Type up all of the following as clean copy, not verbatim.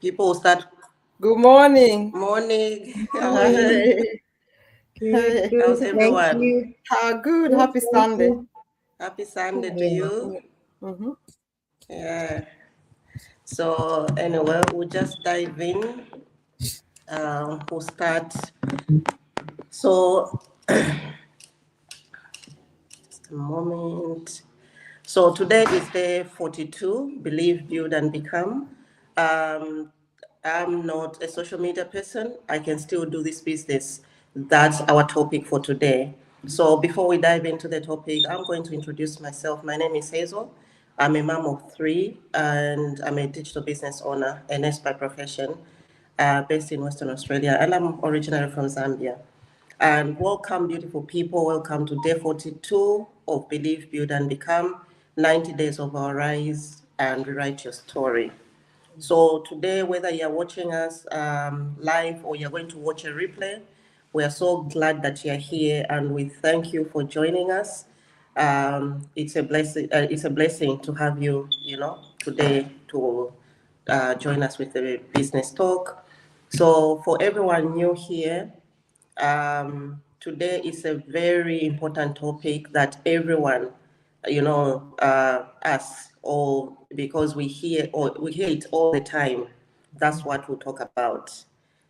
People start. Good morning. Morning. How are you? Hi. Good, How's good. Thank everyone? you. Good. Good, Happy thank Sunday. you. Happy Sunday to Yeah. you. Mm-hmm. Yeah. So anyway, we'll just dive in. We'll start. So just a moment. So today is day 42, Believe, Build, and Become. Um, I'm not a social media person. I can still do this business. That's our topic for today. So before we dive into the topic, I'm going to introduce myself. My name is Hazel. I'm a mom of three, and I'm a digital business owner, a nurse by profession, based in Western Australia, and I'm originally from Zambia. And welcome, beautiful people. Welcome to day 42 of Believe, Build, and Become 90 Days of Our Rise and Rewrite Your Story. So, today, whether you're watching us live or you're going to watch a replay, we are so glad that you're here and we thank you for joining us. It's a blessing. It's a blessing to have you, today to join us with the business talk. So, for everyone new here, today is a very important topic that everyone, us all, because we hear it all the time. That's what we'll talk about.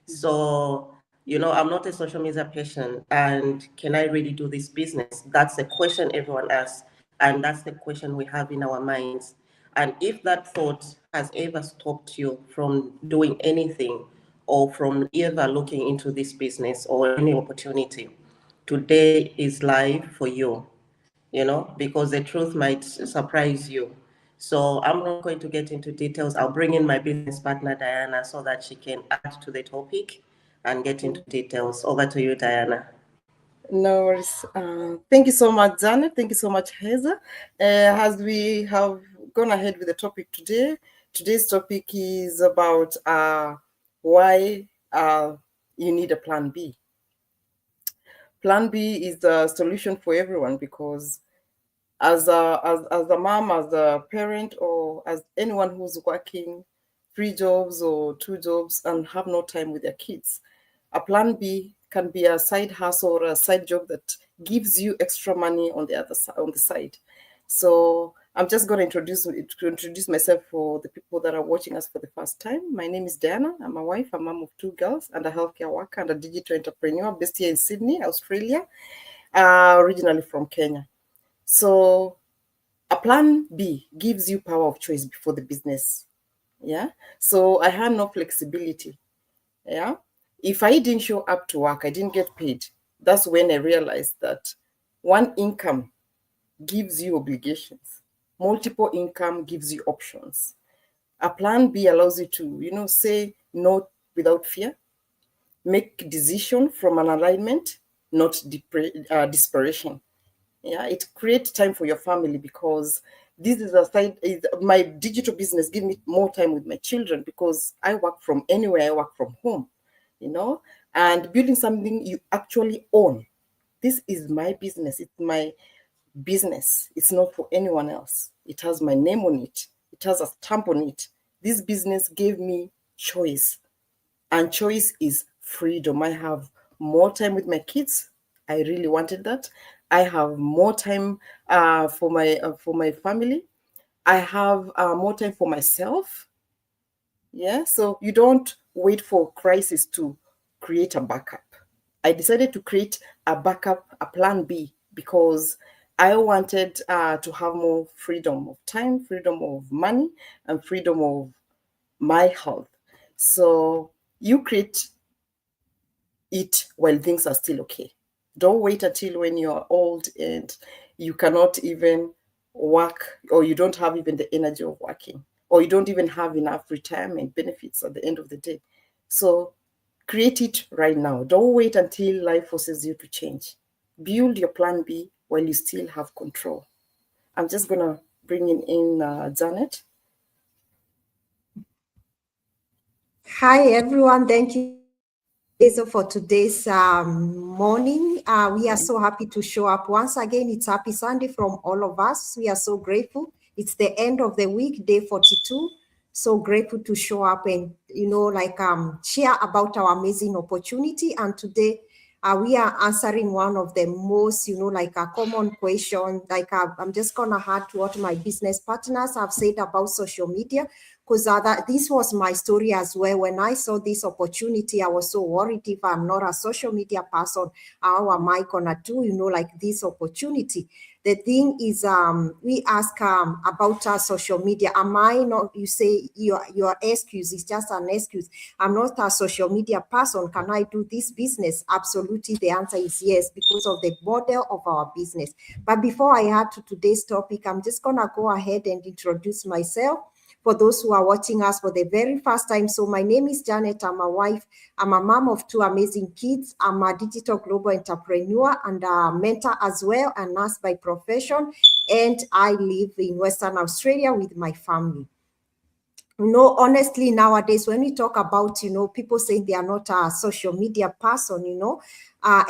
So, I'm not a social media person, and can I really do this business? That's the question everyone asks, and that's the question we have in our minds. And if that thought has ever stopped you from doing anything or from ever looking into this business or any opportunity, today is live for you, because the truth might surprise you. So I'm not going to get into details. I'll bring in my business partner, Diana, so that she can add to the topic and get into details. Over to you, Diana. No worries. Thank you so much, Janet. Thank you so much, Hazel. As we have gone ahead with the topic today, today's topic is about why you need a plan B. Plan B is the solution for everyone because as a mom, as a parent, or as anyone who's working 3 jobs or 2 jobs and have no time with their kids, a plan B can be a side hustle or a side job that gives you extra money on the side. So I'm just going to introduce myself for the people that are watching us for the first time. My name is Diana. I'm a wife, a mom of 2 girls, and a healthcare worker and a digital entrepreneur based here in Sydney, Australia, originally from Kenya. So a plan B gives you power of choice before the business. Yeah. So I had no flexibility. Yeah. If I didn't show up to work, I didn't get paid. That's when I realized that one income gives you obligations. Multiple income gives you options. A plan B allows you to, say no without fear, make decision from an alignment, not desperation. Yeah, it creates time for your family because this is my digital business give me more time with my children because I work from anywhere, I work from home, and building something you actually own. This is my business, it's my business, it's not for anyone else. It has my name on it, it has a stamp on it. This business gave me choice, and choice is freedom. I have more time with my kids. I really wanted that. I have more time for my family. I have more time for myself. Yeah, so you don't wait for crisis to create a backup. I decided to create a backup, a plan B, because I wanted to have more freedom of time, freedom of money, and freedom of my health. So you create it while things are still okay. Don't wait until when you're old and you cannot even work, or you don't have even the energy of working, or you don't even have enough retirement benefits at the end of the day. So create it right now. Don't wait until life forces you to change. Build your plan B while you still have control. I'm just going to bring in Janet. Hi, everyone. Thank you so much, Hazel, for today's morning. We are so happy to show up once again. It's Happy Sunday from all of us. We are so grateful. It's the end of the week, day 42. So grateful to show up and share about our amazing opportunity. And today we are answering one of the most, a common question. I'm just gonna add to what my business partners have said about social media, because this was my story as well. When I saw this opportunity, I was so worried if I'm not a social media person, how am I gonna do, this opportunity? The thing is, we ask about our social media. Am I not, you say your excuse is just an excuse. I'm not a social media person. Can I do this business? Absolutely. The answer is yes, because of the model of our business. But before I add to today's topic, I'm just going to go ahead and introduce myself for those who are watching us for the very first time. So my name is Janet. I'm a wife. I'm a mom of 2 amazing kids. I'm a digital global entrepreneur and a mentor as well, a nurse by profession. And I live in Western Australia with my family. Honestly, nowadays, when we talk about, people saying they are not a social media person,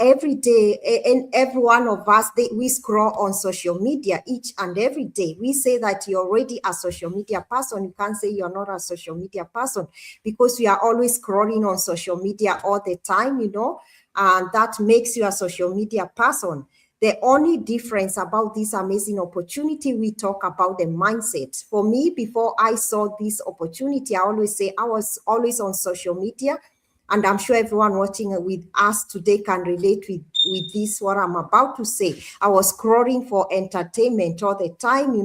every day, and every one of us, we scroll on social media each and every day. We say that you're already a social media person. You can't say you're not a social media person, because we are always scrolling on social media all the time, and that makes you a social media person. The only difference about this amazing opportunity, we talk about the mindset. For me, before I saw this opportunity, I always say I was always on social media. And I'm sure everyone watching with us today can relate with this, what I'm about to say. I was scrolling for entertainment all the time,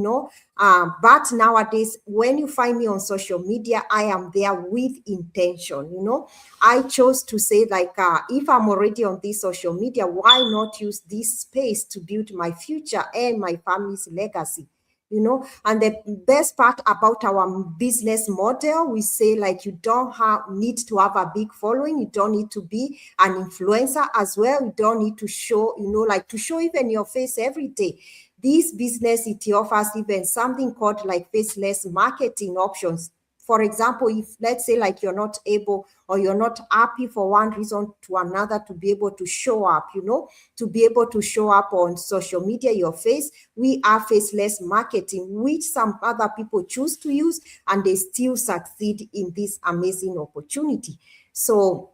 but nowadays, when you find me on social media, I am there with intention, I chose to say, if I'm already on this social media, why not use this space to build my future and my family's legacy? And the best part about our business model, we say, you don't need to have a big following. You don't need to be an influencer as well. You don't need to show, to show even your face every day. This business, it offers even something called faceless marketing options. For example, if let's say you're not able or you're not happy for one reason to another to be able to show up, to be able to show up on social media, your face, we are faceless marketing, which some other people choose to use, and they still succeed in this amazing opportunity. So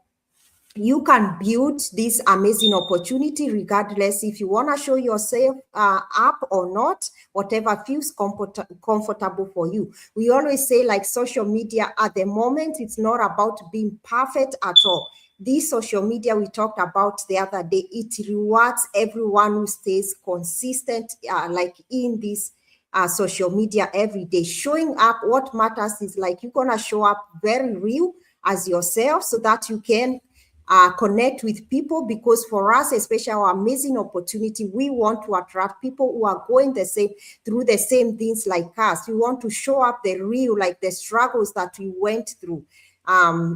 you can build this amazing opportunity regardless if you want to show yourself up or not, whatever feels comfortable for you. We always say social media at the moment, it's not about being perfect at all. This social media we talked about the other day, it rewards everyone who stays consistent in this social media every day. Showing up, what matters is you're going to show up very real as yourself so that you can connect with people, because for us, especially our amazing opportunity, we want to attract people who are going through the same things like us. We want to show up the real, the struggles that we went through.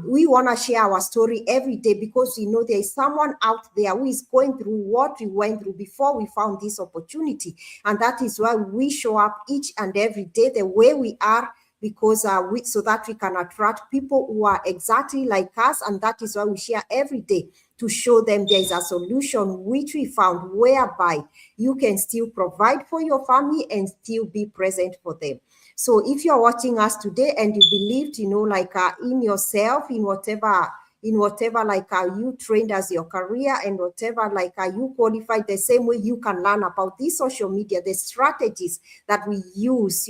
We want to share our story every day, because there is someone out there who is going through what we went through before we found this opportunity. And that is why we show up each and every day the way we are, because so that we can attract people who are exactly like us. And that is why we share every day, to show them there is a solution which we found, whereby you can still provide for your family and still be present for them. So if you're watching us today and you believed, in yourself, in whatever you trained as your career, and whatever you qualified, the same way you can learn about this social media, the strategies that we use,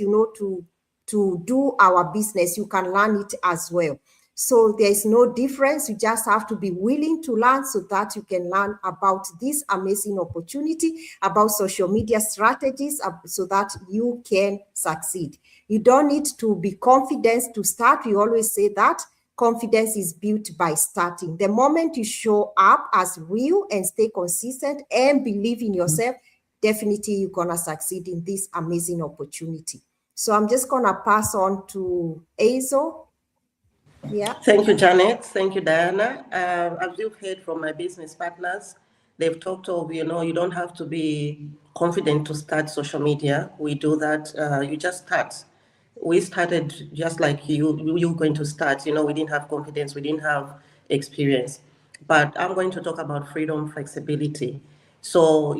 to do our business, you can learn it as well. So there's no difference. You just have to be willing to learn, so that you can learn about this amazing opportunity, about social media strategies, so that you can succeed. You don't need to be confident to start. We always say that confidence is built by starting. The moment you show up as real and stay consistent and believe in yourself, definitely you're going to succeed in this amazing opportunity. So I'm just going to pass on to Azo. Yeah. Thank you, Janet. Thank you, Diana. As you've heard from my business partners, they've talked of, you don't have to be confident to start social media. We do that. You just start. We started just like you were going to start. We didn't have confidence. We didn't have experience. But I'm going to talk about freedom, flexibility. So,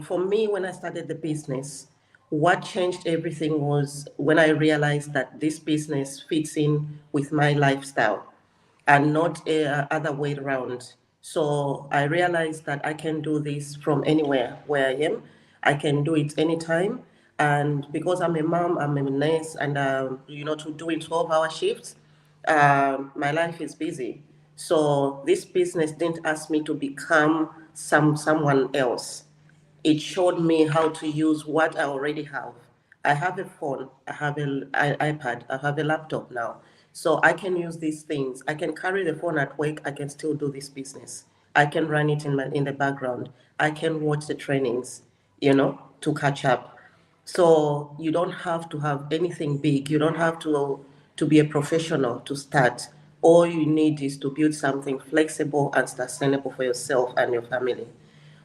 for me, when I started the business, What changed everything was when I realized that this business fits in with my lifestyle and not other way around. So I realized that I can do this from anywhere where I am. I can do it anytime. And because I'm a mom, I'm a nurse, and to doing 12-hour shifts, my life is busy. So this business didn't ask me to become someone else. It showed me how to use what I already have. I have a phone, I have an iPad, I have a laptop now. So I can use these things. I can carry the phone at work, I can still do this business. I can run it in the background. I can watch the trainings, to catch up. So you don't have to have anything big. You don't have to be a professional to start. All you need is to build something flexible and sustainable for yourself and your family.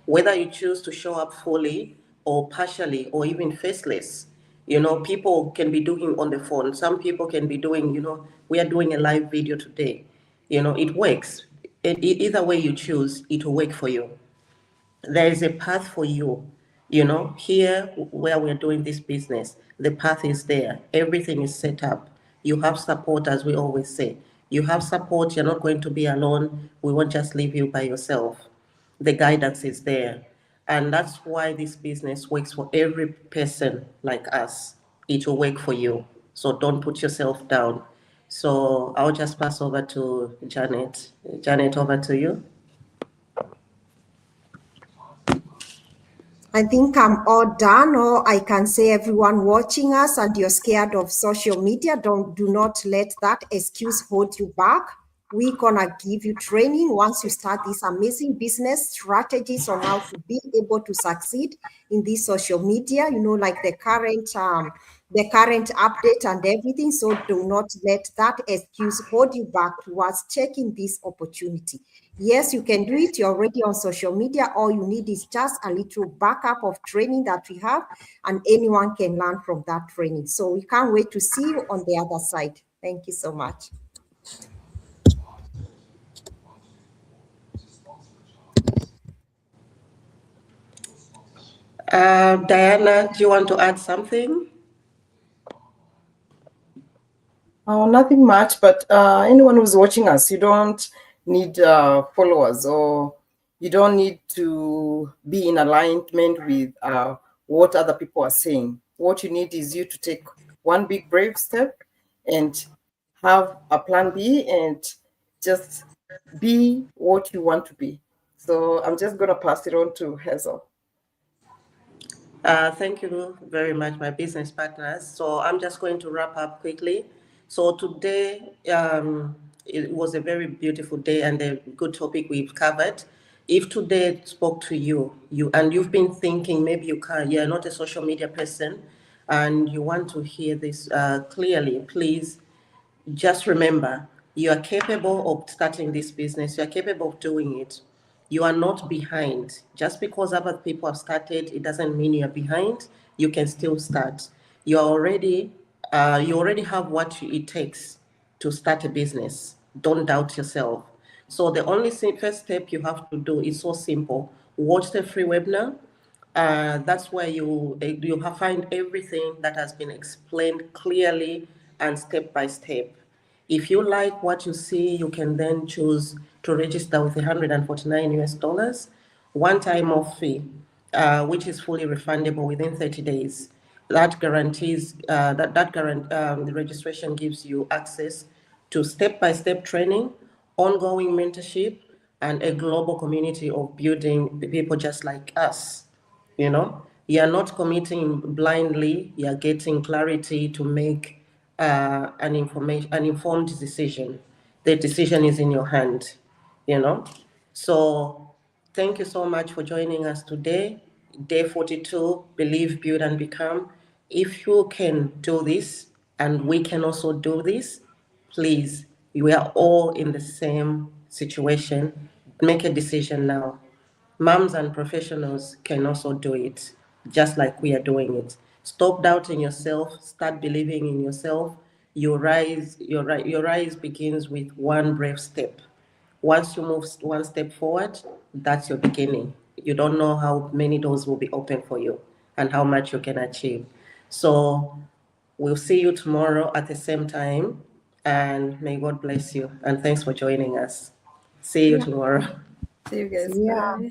Whether you choose to show up fully or partially or even faceless, people can be doing on the phone. Some people can be doing, we are doing a live video today. It works. Either way you choose, it will work for you. There is a path for you. Here where we're doing this business, the path is there. Everything is set up. You have support, as we always say. You have support. You're not going to be alone. We won't just leave you by yourself. The guidance is there. And that's why this business works for every person like us. It will work for you. So don't put yourself down. So I'll just pass over to Janet. Janet, over to you. I think I'm all done, or I can say everyone watching us and you're scared of social media, do not let that excuse hold you back. We're gonna give you training once you start this amazing business, strategies on how to be able to succeed in this social media, like the current update and everything. So do not let that excuse hold you back towards checking this opportunity. Yes, you can do it. You're already on social media. All you need is just a little backup of training that we have, and anyone can learn from that training. So we can't wait to see you on the other side. Thank you so much. Diana, do you want to add something? Nothing much, but anyone who's watching us, you don't need followers, or you don't need to be in alignment with what other people are saying. What you need is you to take one big brave step and have a plan B and just be what you want to be. So I'm just going to pass it on to Hazel. Thank you very much, my business partners. So I'm just going to wrap up quickly. So today, it was a very beautiful day and a good topic we've covered. If today spoke to you've been thinking maybe you're not a social media person, and you want to hear this clearly, please just remember, you are capable of starting this business. You are capable of doing it. You are not behind. Just because other people have started, it doesn't mean you're behind. You can still start. You already have what it takes to start a business. Don't doubt yourself. So the only first step you have to do is so simple. Watch the free webinar. That's where you find everything that has been explained clearly and step by step. If you like what you see, you can then choose to register with $149, one-time off fee, which is fully refundable within 30 days. That guarantees the registration gives you access to step-by-step training, ongoing mentorship, and a global community of building people just like us. You're not committing blindly. You're getting clarity to make an informed decision. The decision is in your hand. So thank you so much for joining us today. Day 42, Believe, Build, and Become. If you can do this, and we can also do this, please, we are all in the same situation. Make a decision now. Moms and professionals can also do it, just like we are doing it. Stop doubting yourself, start believing in yourself. Your rise begins with one brave step. Once you move one step forward, that's your beginning. You don't know how many doors will be open for you and how much you can achieve. So we'll see you tomorrow at the same time, and may God bless you. And thanks for joining us. See you tomorrow. See you guys. Yeah. Bye.